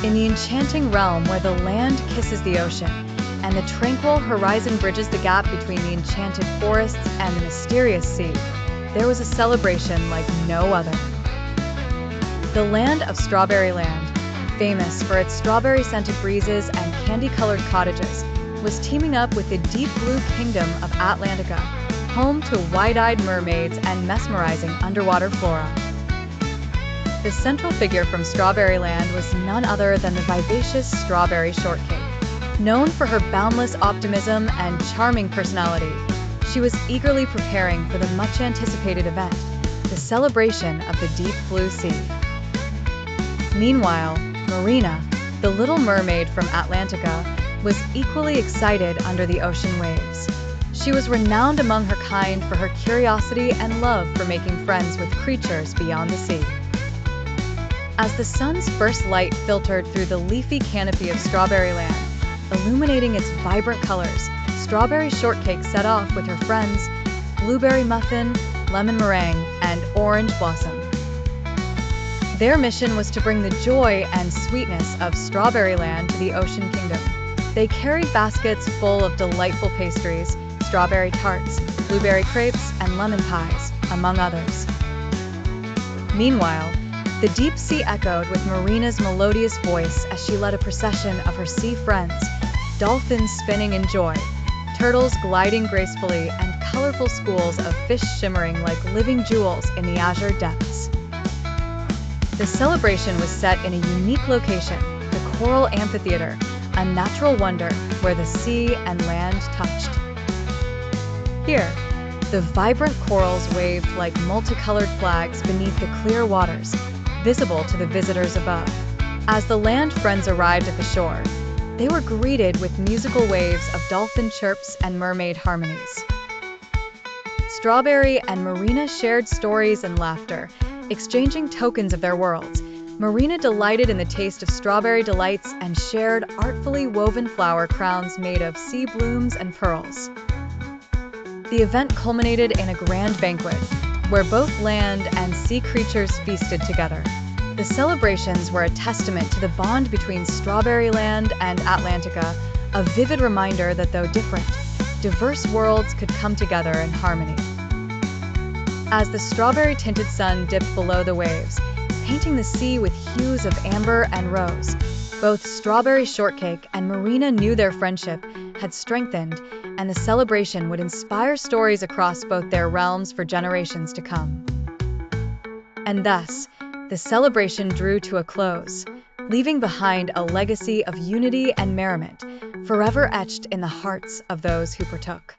In the enchanting realm where the land kisses the ocean, and the tranquil horizon bridges the gap between the enchanted forests and the mysterious sea, there was a celebration like no other. The land of Strawberryland, famous for its strawberry-scented breezes and candy-colored cottages, was teaming up with the deep blue kingdom of Atlantica, home to wide-eyed mermaids and mesmerizing underwater flora. The central figure from Strawberryland was none other than the vivacious Strawberry Shortcake. Known for her boundless optimism and charming personality, she was eagerly preparing for the much-anticipated event, the celebration of the deep blue sea. Meanwhile, Marina, the little mermaid from Atlantica, was equally excited under the ocean waves. She was renowned among her kind for her curiosity and love for making friends with creatures beyond the sea. As the sun's first light filtered through the leafy canopy of Strawberryland, illuminating its vibrant colors, Strawberry Shortcake set off with her friends, Blueberry Muffin, Lemon Meringue, and Orange Blossom. Their mission was to bring the joy and sweetness of Strawberryland to the Ocean Kingdom. They carried baskets full of delightful pastries, strawberry tarts, blueberry crepes, and lemon pies, among others. Meanwhile, the deep sea echoed with Marina's melodious voice as she led a procession of her sea friends, dolphins spinning in joy, turtles gliding gracefully, and colorful schools of fish shimmering like living jewels in the azure depths. The celebration was set in a unique location, the Coral Amphitheater, a natural wonder where the sea and land touched. Here, the vibrant corals waved like multicolored flags beneath the clear waters, visible to the visitors above. As the land friends arrived at the shore, they were greeted with musical waves of dolphin chirps and mermaid harmonies. Strawberry and Marina shared stories and laughter, exchanging tokens of their worlds. Marina delighted in the taste of strawberry delights and shared artfully woven flower crowns made of sea blooms and pearls. The event culminated in a grand banquet, where both land and sea creatures feasted together. The celebrations were a testament to the bond between Strawberryland and Atlantica, a vivid reminder that though different, diverse worlds could come together in harmony. As the strawberry-tinted sun dipped below the waves, painting the sea with hues of amber and rose, both Strawberry Shortcake and Marina knew their friendship had strengthened, and the celebration would inspire stories across both their realms for generations to come. And thus, the celebration drew to a close, leaving behind a legacy of unity and merriment, forever etched in the hearts of those who partook.